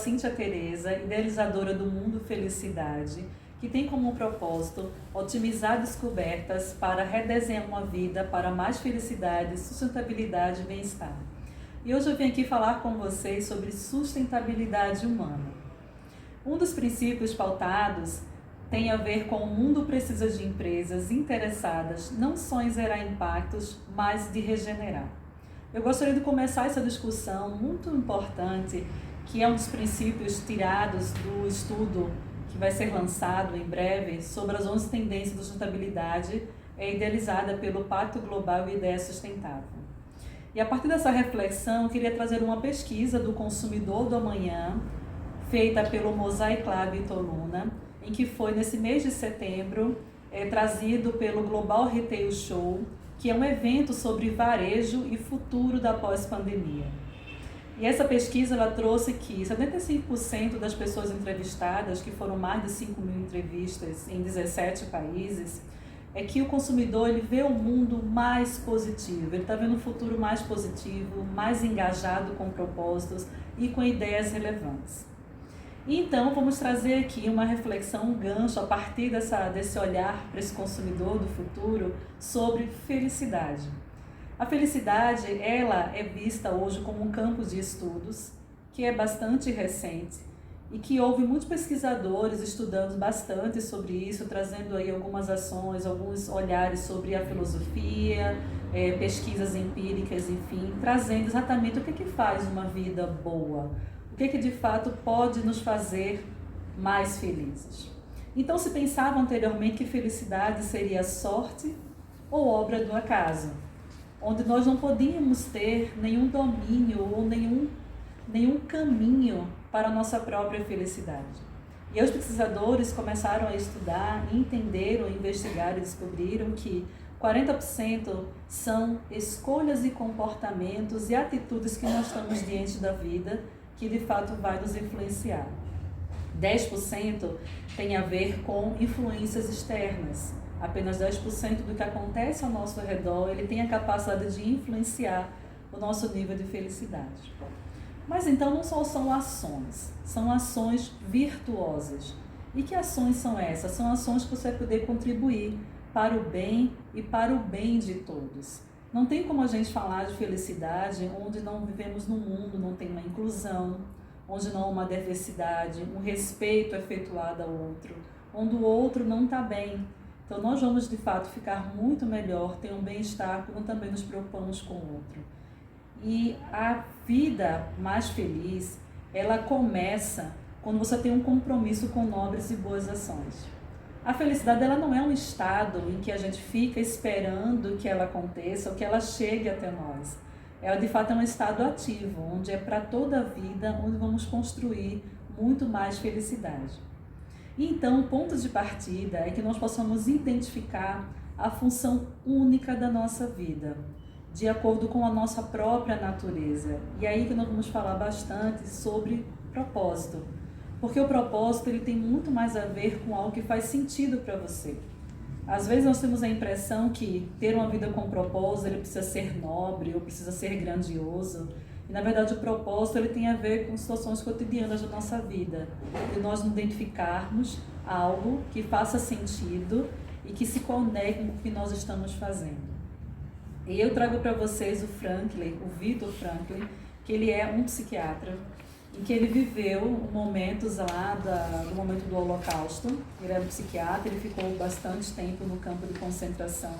Cíntia Tereza, idealizadora do Mundo Felicidade, que tem como propósito otimizar descobertas para redesenhar uma vida para mais felicidade, sustentabilidade e bem-estar. E hoje eu vim aqui falar com vocês sobre sustentabilidade humana. Um dos princípios pautados tem a ver com o mundo precisa de empresas interessadas não só em zerar impactos, mas de regenerar. Eu gostaria de começar essa discussão muito importante, que é um dos princípios tirados do estudo que vai ser lançado em breve sobre as 11 tendências de sustentabilidade, idealizada pelo Pacto Global e Ideia Sustentável. E a partir dessa reflexão, eu queria trazer uma pesquisa do Consumidor do Amanhã, feita pelo Mosaic Lab e Toluna, em que foi nesse mês de setembro, trazido pelo Global Retail Show, que é um evento sobre varejo e futuro da pós-pandemia. E essa pesquisa ela trouxe que 75% das pessoas entrevistadas, que foram mais de 5.000 entrevistas em 17 países, é que o consumidor ele vê o mundo mais positivo, ele está vendo um futuro mais positivo, mais engajado com propósitos e com ideias relevantes. Então, vamos trazer aqui uma reflexão, um gancho a partir desse olhar para esse consumidor do futuro sobre felicidade. A felicidade, ela é vista hoje como um campo de estudos que é bastante recente e que houve muitos pesquisadores estudando bastante sobre isso, trazendo aí algumas ações, alguns olhares sobre a filosofia, pesquisas empíricas, enfim, trazendo exatamente o que faz uma vida boa. O que de fato pode nos fazer mais felizes. Então se pensava anteriormente que felicidade seria sorte ou obra do acaso, onde nós não podíamos ter nenhum domínio ou nenhum caminho para a nossa própria felicidade. E os pesquisadores começaram a estudar, entenderam, investigaram e descobriram que 40% são escolhas e comportamentos e atitudes que nós estamos diante da vida que de fato vai nos influenciar. 10% tem a ver com influências externas. Apenas 10% do que acontece ao nosso redor, ele tem a capacidade de influenciar o nosso nível de felicidade. Mas então não só são ações virtuosas. E que ações são essas? São ações que você vai poder contribuir para o bem e para o bem de todos. Não tem como a gente falar de felicidade onde não vivemos num mundo, não tem uma inclusão, onde não há uma diversidade, um respeito efetuado ao outro, onde o outro não está bem. Então nós vamos de fato ficar muito melhor, ter um bem-estar quando também nos preocupamos com o outro. E a vida mais feliz, ela começa quando você tem um compromisso com nobres e boas ações. A felicidade ela não é um estado em que a gente fica esperando que ela aconteça ou que ela chegue até nós. Ela de fato é um estado ativo, onde é para toda a vida, onde vamos construir muito mais felicidade. E então o ponto de partida é que nós possamos identificar a função única da nossa vida, de acordo com a nossa própria natureza. E aí que nós vamos falar bastante sobre propósito. Porque o propósito ele tem muito mais a ver com algo que faz sentido para você. Às vezes nós temos a impressão que ter uma vida com propósito ele precisa ser nobre ou precisa ser grandioso. E na verdade o propósito ele tem a ver com situações cotidianas da nossa vida. De nós nos identificarmos algo que faça sentido e que se conecte com o que nós estamos fazendo. E eu trago para vocês o Viktor Frankl, que ele é um psiquiatra, em que ele viveu momentos lá do momento do Holocausto. Ele era um psiquiatra, ele ficou bastante tempo no campo de concentração.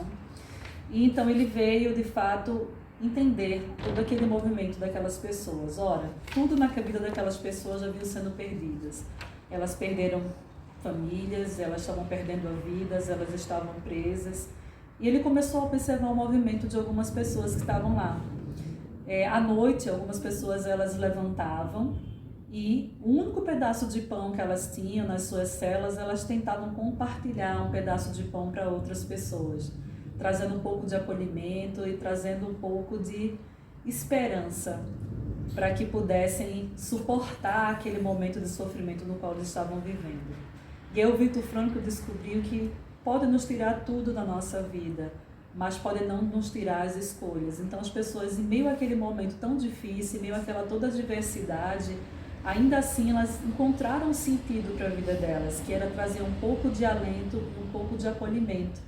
E então ele veio, de fato, entender todo aquele movimento daquelas pessoas. Ora, tudo na vida daquelas pessoas já vinha sendo perdidas. Elas perderam famílias, elas estavam perdendo vidas, elas estavam presas. E ele começou a observar o movimento de algumas pessoas que estavam lá. À noite, algumas pessoas elas levantavam e o único pedaço de pão que elas tinham nas suas celas, elas tentavam compartilhar um pedaço de pão para outras pessoas, trazendo um pouco de acolhimento e trazendo um pouco de esperança para que pudessem suportar aquele momento de sofrimento no qual eles estavam vivendo. E aí o Viktor Frankl descobriu que pode nos tirar tudo da nossa vida, mas pode não nos tirar as escolhas. Então as pessoas, em meio àquele momento tão difícil, em meio àquela toda a diversidade, ainda assim elas encontraram um sentido para a vida delas, que era trazer um pouco de alento e um pouco de acolhimento,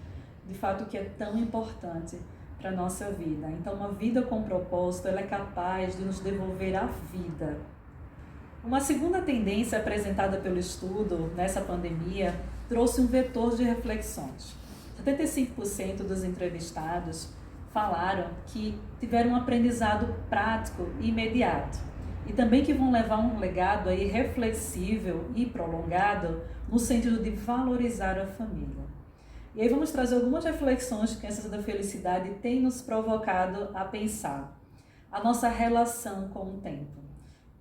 de fato que é tão importante para a nossa vida. Então uma vida com propósito, ela é capaz de nos devolver a vida. Uma segunda tendência apresentada pelo estudo nessa pandemia trouxe um vetor de reflexões. 75% dos entrevistados falaram que tiveram um aprendizado prático e imediato e também que vão levar um legado aí reflexível e prolongado no sentido de valorizar a família. E aí vamos trazer algumas reflexões que a Ciência da Felicidade tem nos provocado a pensar. A nossa relação com o tempo.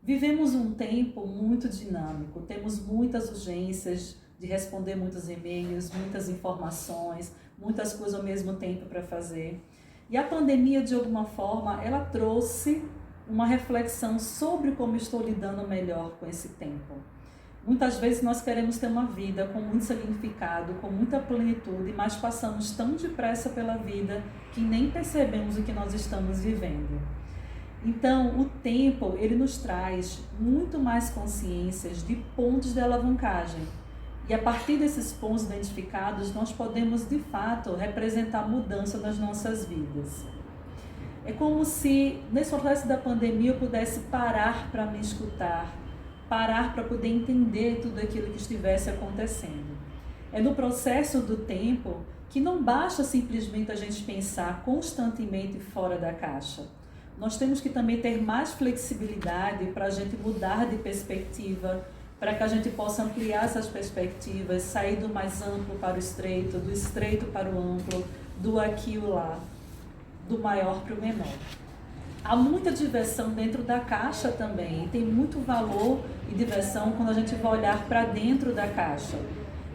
Vivemos um tempo muito dinâmico, temos muitas urgências de responder muitos e-mails, muitas informações, muitas coisas ao mesmo tempo para fazer. E a pandemia, de alguma forma, ela trouxe uma reflexão sobre como estou lidando melhor com esse tempo. Muitas vezes nós queremos ter uma vida com muito significado, com muita plenitude, mas passamos tão depressa pela vida que nem percebemos o que nós estamos vivendo. Então, o tempo, ele nos traz muito mais consciências de pontos de alavancagem. E a partir desses pontos identificados, nós podemos, de fato, representar mudança nas nossas vidas. É como se, nesse processo da pandemia, eu pudesse parar para me escutar, parar para poder entender tudo aquilo que estivesse acontecendo. É no processo do tempo que não basta simplesmente a gente pensar constantemente fora da caixa. Nós temos que também ter mais flexibilidade para a gente mudar de perspectiva, para que a gente possa ampliar essas perspectivas, sair do mais amplo para o estreito, do estreito para o amplo, do aqui e o lá, do maior para o menor. Há muita diversão dentro da caixa também, e tem muito valor e diversão quando a gente vai olhar para dentro da caixa.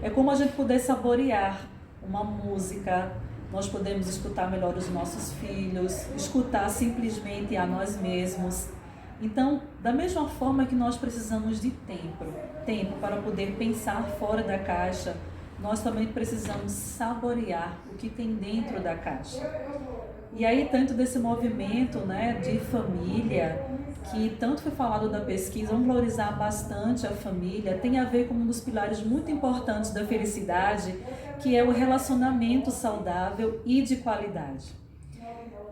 É como a gente poder saborear uma música, nós podemos escutar melhor os nossos filhos, escutar simplesmente a nós mesmos. Então, da mesma forma que nós precisamos de tempo para poder pensar fora da caixa, nós também precisamos saborear o que tem dentro da caixa. E aí, tanto desse movimento, de família, que tanto foi falado da pesquisa, vamos valorizar bastante a família, tem a ver com um dos pilares muito importantes da felicidade, que é o relacionamento saudável e de qualidade.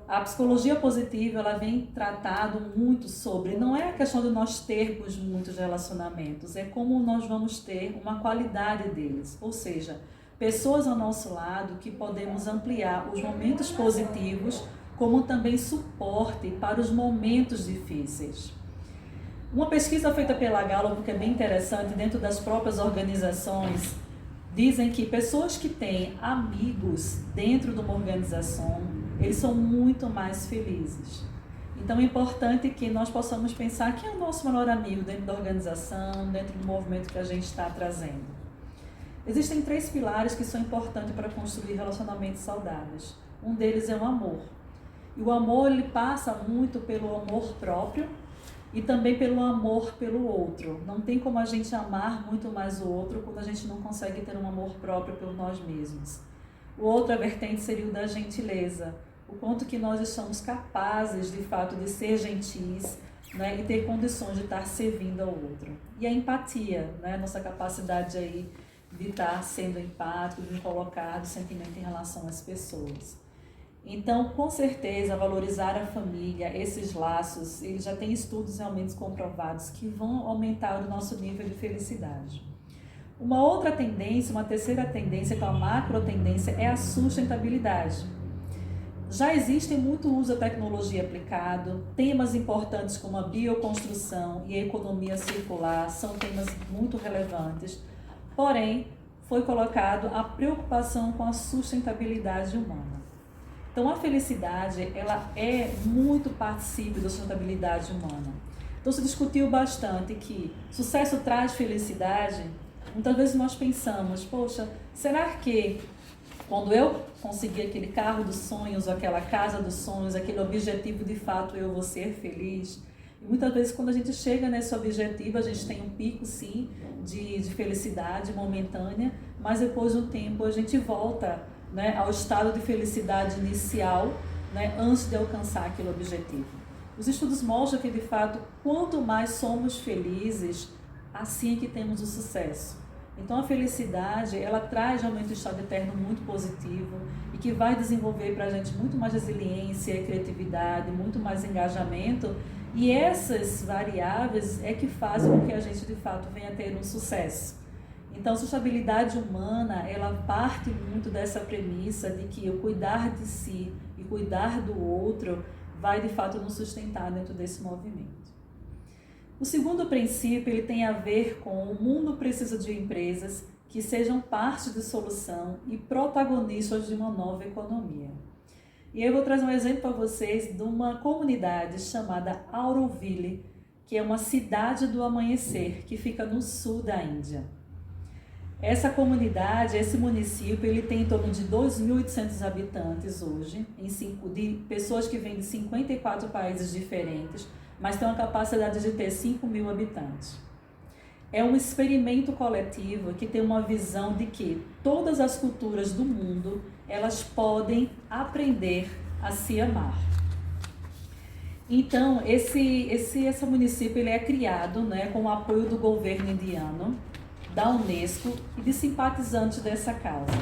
A psicologia positiva, ela vem tratado muito sobre, não é a questão de nós termos muitos relacionamentos, é como nós vamos ter uma qualidade deles, ou seja, pessoas ao nosso lado que podemos ampliar os momentos positivos, como também suporte para os momentos difíceis. Uma pesquisa feita pela Gallup, que é bem interessante, dentro das próprias organizações, dizem que pessoas que têm amigos dentro de uma organização, eles são muito mais felizes. Então é importante que nós possamos pensar quem é o nosso melhor amigo dentro da organização, dentro do movimento que a gente está trazendo. Existem 3 pilares que são importantes para construir relacionamentos saudáveis. Um deles é o amor. E o amor, ele passa muito pelo amor próprio e também pelo amor pelo outro. Não tem como a gente amar muito mais o outro quando a gente não consegue ter um amor próprio por nós mesmos. O outra vertente seria o da gentileza. O quanto que nós estamos capazes, de fato, de ser gentis, e ter condições de estar servindo ao outro. E a empatia, nossa capacidade aí de estar sendo empático, de colocar o sentimento em relação às pessoas. Então, com certeza, valorizar a família, esses laços, eles já têm estudos realmente comprovados que vão aumentar o nosso nível de felicidade. Uma outra tendência, uma terceira tendência, que é a macro tendência, é a sustentabilidade. Já existe muito uso da tecnologia aplicado, temas importantes como a bioconstrução e a economia circular são temas muito relevantes, porém, foi colocado a preocupação com a sustentabilidade humana. Então, a felicidade, ela é muito partícipe da sustentabilidade humana. Então, se discutiu bastante que sucesso traz felicidade. Muitas vezes nós pensamos, poxa, será que quando eu conseguir aquele carro dos sonhos, aquela casa dos sonhos, aquele objetivo, de fato, eu vou ser feliz? E muitas vezes, quando a gente chega nesse objetivo, a gente tem um pico, sim, de felicidade momentânea, mas depois do tempo a gente volta, ao estado de felicidade inicial, antes de alcançar aquele objetivo. Os estudos mostram que, de fato, quanto mais somos felizes, assim é que temos o sucesso. Então, a felicidade, ela traz realmente um estado interno muito positivo e que vai desenvolver para a gente muito mais resiliência, criatividade, muito mais engajamento. E essas variáveis é que fazem com que a gente, de fato, venha a ter um sucesso. Então, a sustentabilidade humana, ela parte muito dessa premissa de que o cuidar de si e cuidar do outro vai, de fato, nos sustentar dentro desse movimento. O segundo princípio, ele tem a ver com o mundo precisa de empresas que sejam parte de solução e protagonistas de uma nova economia. E eu vou trazer um exemplo para vocês de uma comunidade chamada Auroville, que é uma cidade do amanhecer, que fica no sul da Índia. Essa comunidade, esse município, ele tem em torno de 2.800 habitantes hoje, de pessoas que vêm de 54 países diferentes, mas tem uma capacidade de ter 5.000 habitantes. É um experimento coletivo que tem uma visão de que todas as culturas do mundo, elas podem aprender a se amar. Então, esse município ele é criado, né, com o apoio do governo indiano, da Unesco e de simpatizantes dessa causa.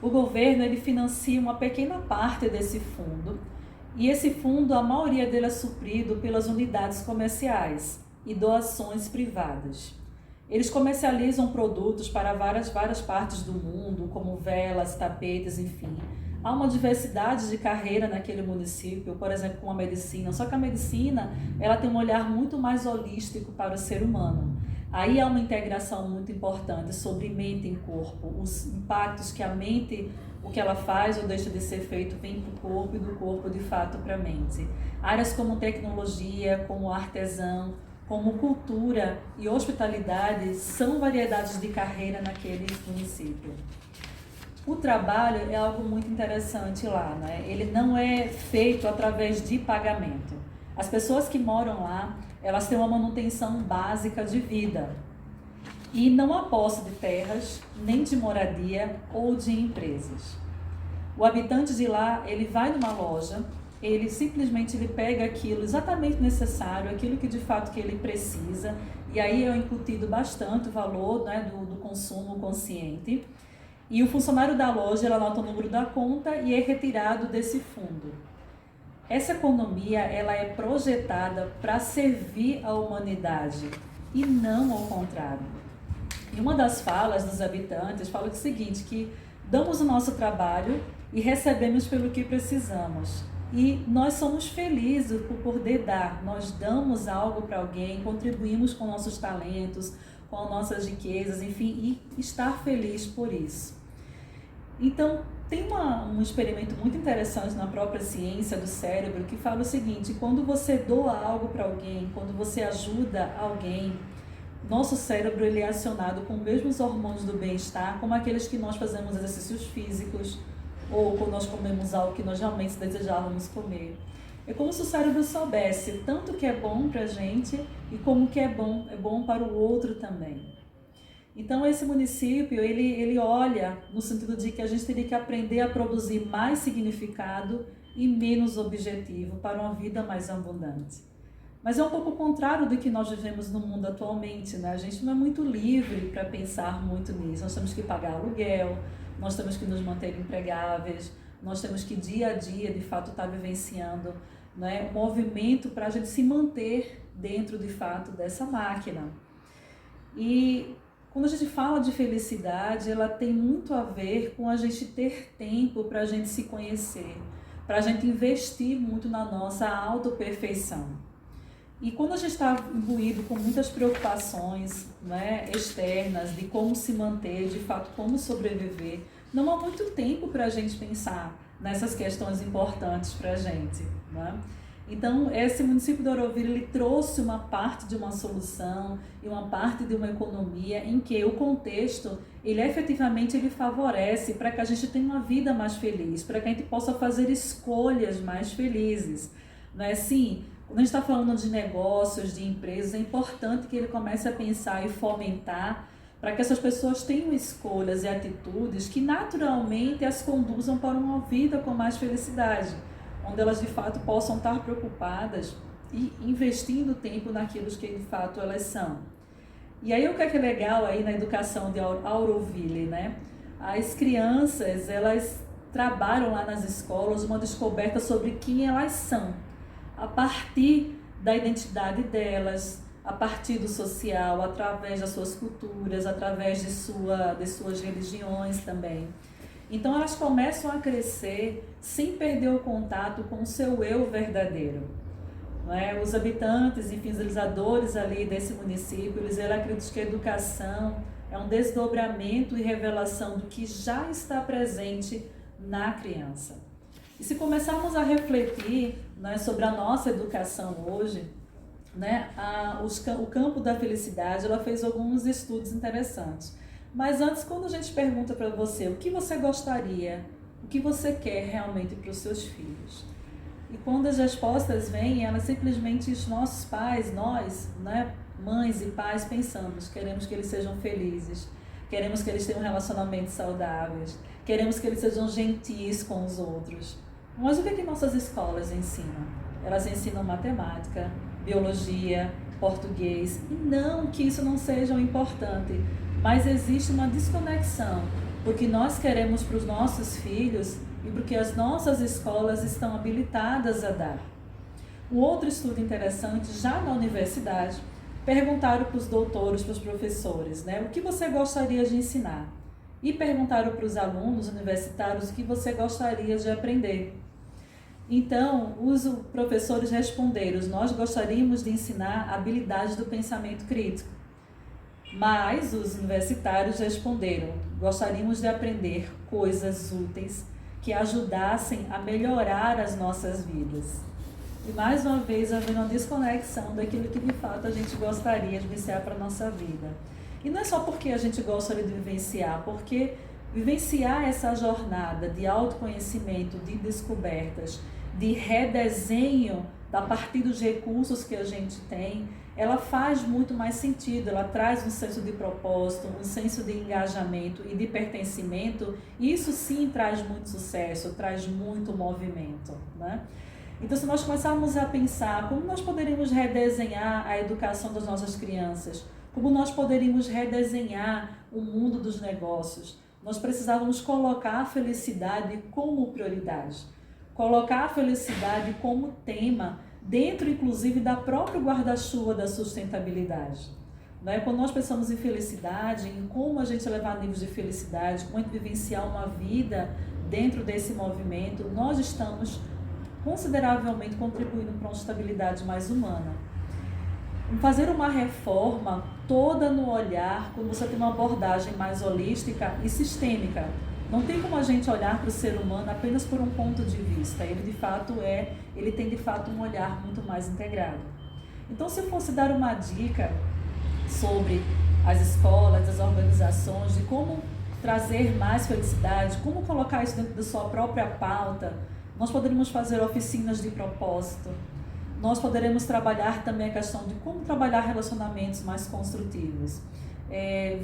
O governo ele financia uma pequena parte desse fundo, e esse fundo, a maioria dele é suprido pelas unidades comerciais e doações privadas. Eles comercializam produtos para várias partes do mundo, como velas, tapetes, enfim. Há uma diversidade de carreira naquele município, por exemplo, com a medicina, só que a medicina ela tem um olhar muito mais holístico para o ser humano. Aí há uma integração muito importante sobre mente e corpo, os impactos que a mente, o que ela faz ou deixa de ser feito, vem para o corpo e do corpo de fato para a mente. Áreas como tecnologia, como artesão, como cultura e hospitalidade são variedades de carreira naquele município. O trabalho é algo muito interessante lá, né? Ele não é feito através de pagamento. As pessoas que moram lá, elas têm uma manutenção básica de vida e não há posse de terras, nem de moradia ou de empresas. O habitante de lá, ele vai numa loja, ele simplesmente pega aquilo exatamente necessário, aquilo que de fato que ele precisa, e aí é incutido bastante o valor, né, do consumo consciente. E o funcionário da loja, ele anota o número da conta e é retirado desse fundo. Essa economia, ela é projetada para servir a humanidade e não ao contrário. E uma das falas dos habitantes fala o seguinte, que damos o nosso trabalho e recebemos pelo que precisamos. E nós somos felizes por poder dar, nós damos algo para alguém, contribuímos com nossos talentos, com nossas riquezas, enfim, e estar feliz por isso. Então, tem um experimento muito interessante na própria ciência do cérebro que fala o seguinte, quando você doa algo para alguém, quando você ajuda alguém, nosso cérebro ele é acionado com os mesmos hormônios do bem-estar, como aqueles que nós fazemos exercícios físicos, ou quando nós comemos algo que nós realmente desejávamos comer. É como se o cérebro soubesse tanto que é bom para a gente e como que é bom para o outro também. Então esse município, ele olha no sentido de que a gente teria que aprender a produzir mais significado e menos objetivo para uma vida mais abundante. Mas é um pouco o contrário do que nós vivemos no mundo atualmente, né? A gente não é muito livre para pensar muito nisso. Nós temos que pagar aluguel, nós temos que nos manter empregáveis, nós temos que dia a dia, de fato, estar vivenciando, né, um movimento para a gente se manter dentro, de fato, dessa máquina. E quando a gente fala de felicidade, ela tem muito a ver com a gente ter tempo para a gente se conhecer, para a gente investir muito na nossa autoperfeição. E quando a gente está imbuído com muitas preocupações, né, externas, de como se manter, de fato, como sobreviver, não há muito tempo para a gente pensar nessas questões importantes para a gente, né? Então, esse município de Auroville, ele trouxe uma parte de uma solução e uma parte de uma economia em que o contexto, ele efetivamente ele favorece para que a gente tenha uma vida mais feliz, para que a gente possa fazer escolhas mais felizes. Não é assim? Quando a gente está falando de negócios, de empresas, é importante que ele comece a pensar e fomentar para que essas pessoas tenham escolhas e atitudes que naturalmente as conduzam para uma vida com mais felicidade. onde elas de fato possam estar preocupadas e investindo tempo naquilo que de fato elas são. E aí o que é legal aí na educação de Auroville, né? As crianças, elas trabalham lá nas escolas uma descoberta sobre quem elas são, a partir da identidade delas, a partir do social, através das suas culturas, através de suas religiões também. Então elas começam a crescer sem perder o contato com o seu eu verdadeiro. Não é? Os habitantes, enfim, os realizadores ali desse município, eles acreditam que a educação é um desdobramento e revelação do que já está presente na criança. E se começarmos a refletir, né, sobre a nossa educação hoje, né, o campo da felicidade, ela fez alguns estudos interessantes. Mas antes, quando a gente pergunta para você o que você gostaria, o que você quer realmente para os seus filhos? E quando as respostas vêm, elas simplesmente, os nossos pais, nós, né, mães e pais, pensamos, queremos que eles sejam felizes, queremos que eles tenham relacionamentos saudáveis, queremos que eles sejam gentis com os outros. Mas o que é que nossas escolas ensinam? Elas ensinam matemática, biologia, português, e não que isso não seja importante, mas existe uma desconexão, porque nós queremos para os nossos filhos e porque as nossas escolas estão habilitadas a dar. Um outro estudo interessante, já na universidade, perguntaram para os doutores, para os professores, né, o que você gostaria de ensinar? E perguntaram para os alunos universitários o que você gostaria de aprender. Então, os professores responderam, nós gostaríamos de ensinar habilidades do pensamento crítico. Mas os universitários responderam, gostaríamos de aprender coisas úteis que ajudassem a melhorar as nossas vidas. E mais uma vez, havendo uma desconexão daquilo que de fato a gente gostaria de vivenciar para a nossa vida. E não é só porque a gente gostaria de vivenciar, porque vivenciar essa jornada de autoconhecimento, de descobertas, de redesenho a partir dos recursos que a gente tem, ela faz muito mais sentido, ela traz um senso de propósito, um senso de engajamento e de pertencimento, e isso sim traz muito sucesso, traz muito movimento, né? Então, se nós começarmos a pensar como nós poderíamos redesenhar a educação das nossas crianças, como nós poderíamos redesenhar o mundo dos negócios, nós precisávamos colocar a felicidade como prioridade, colocar a felicidade como tema, dentro inclusive da própria guarda-chuva da sustentabilidade. Né? Quando nós pensamos em felicidade, em como a gente levar níveis de felicidade, como a gente vivenciar uma vida dentro desse movimento, nós estamos consideravelmente contribuindo para uma sustentabilidade mais humana. Fazer uma reforma toda no olhar, quando você tem uma abordagem mais holística e sistêmica. Não tem como a gente olhar para o ser humano apenas por um ponto de vista. Ele tem de fato um olhar muito mais integrado. Então, se eu fosse dar uma dica sobre as escolas, as organizações, de como trazer mais felicidade, como colocar isso dentro da sua própria pauta, nós poderíamos fazer oficinas de propósito. Nós poderemos trabalhar também a questão de como trabalhar relacionamentos mais construtivos.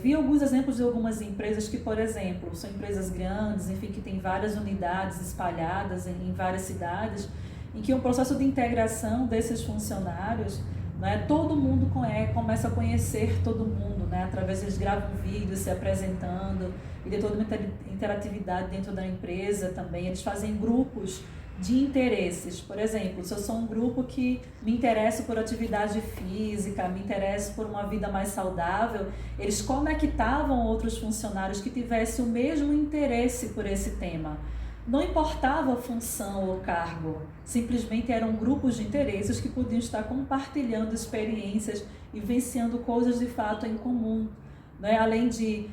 Vi alguns exemplos de algumas empresas que, por exemplo, são empresas grandes, enfim, que têm várias unidades espalhadas em várias cidades, em que o processo de integração desses funcionários, né, todo mundo começa a conhecer todo mundo, né, através deles gravam vídeos se apresentando, e de toda uma interatividade dentro da empresa também. Eles fazem grupos de interesses. Por exemplo, se eu sou um grupo que me interessa por atividade física, me interessa por uma vida mais saudável, eles conectavam outros funcionários que tivessem o mesmo interesse por esse tema. Não importava a função ou cargo, simplesmente eram grupos de interesses que podiam estar compartilhando experiências e vivenciando coisas de fato em comum. Né? Além de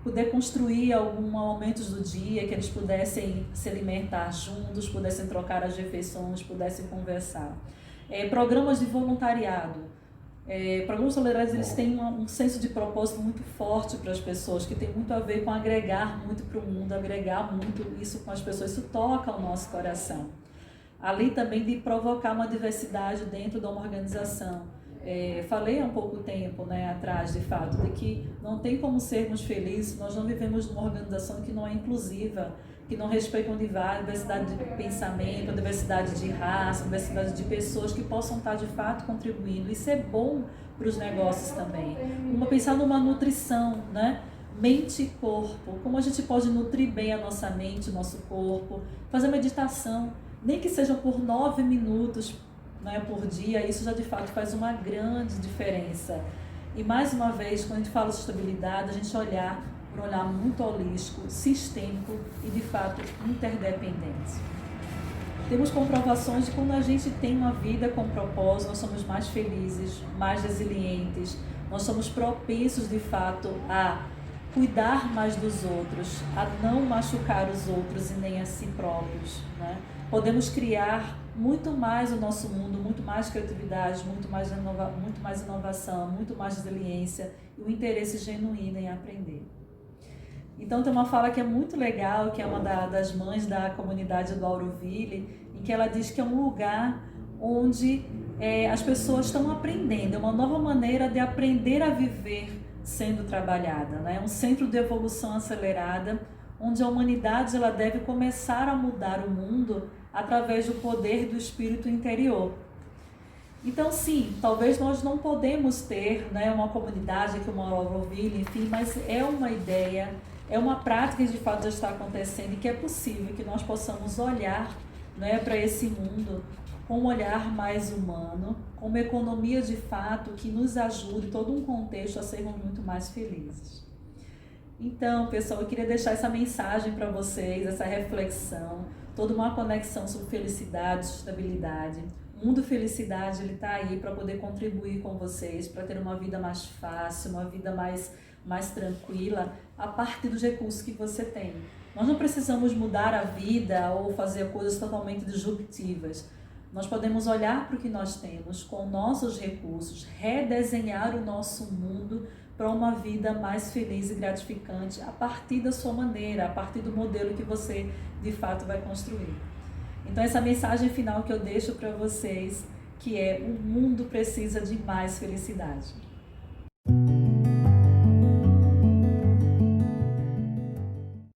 poder construir alguns momentos do dia que eles pudessem se alimentar juntos, pudessem trocar as refeições, pudessem conversar. Programas de voluntariado. Programas solidários, eles têm um senso de propósito muito forte para as pessoas, que tem muito a ver com agregar muito para o mundo, agregar muito isso com as pessoas, isso toca o nosso coração. Ali também de provocar uma diversidade dentro de uma organização. Falei há um pouco tempo, né, atrás, de fato, de que não tem como sermos felizes, nós não vivemos numa organização que não é inclusiva, que não respeitam diversidade de pensamento, diversidade de raça, diversidade de pessoas que possam estar de fato contribuindo. Isso é bom para os negócios também. Vamos pensar numa nutrição, né? Mente e corpo, como a gente pode nutrir bem a nossa mente, o nosso corpo, fazer meditação, nem que seja por 9 minutos, né, por dia, isso já de fato faz uma grande diferença. E mais uma vez, quando a gente fala de sustentabilidade, a gente olhar por um olhar muito holístico, sistêmico e de fato interdependente. Temos comprovações de que quando a gente tem uma vida com propósito, nós somos mais felizes, mais resilientes, nós somos propensos de fato a cuidar mais dos outros, a não machucar os outros e nem a si próprios, né? Podemos criar muito mais o nosso mundo, muito mais criatividade, muito mais inovação, muito mais resiliência e o interesse genuíno em aprender. Então tem uma fala que é muito legal, que é uma das mães da comunidade do Auroville, em que ela diz que é um lugar onde as pessoas estão aprendendo, é uma nova maneira de aprender a viver sendo trabalhada, né? Um centro de evolução acelerada, onde a humanidade ela deve começar a mudar o mundo através do poder do espírito interior. Então sim, talvez nós não podemos ter, né, uma comunidade que uma Auroville, enfim, mas é uma ideia, é uma prática que de fato já está acontecendo e que é possível que nós possamos olhar, né, para esse mundo com um olhar mais humano, com uma economia de fato que nos ajude, todo um contexto a sermos muito mais felizes. Então, pessoal, eu queria deixar essa mensagem para vocês, essa reflexão, toda uma conexão sobre felicidade, sustentabilidade. O Mundo Felicidade, ele está aí para poder contribuir com vocês, para ter uma vida mais fácil, uma vida mais tranquila, a partir dos recursos que você tem. Nós não precisamos mudar a vida ou fazer coisas totalmente disruptivas. Nós podemos olhar para o que nós temos com nossos recursos, redesenhar o nosso mundo para uma vida mais feliz e gratificante a partir da sua maneira, a partir do modelo que você de fato vai construir. Então essa mensagem final que eu deixo para vocês, que é: o mundo precisa de mais felicidade.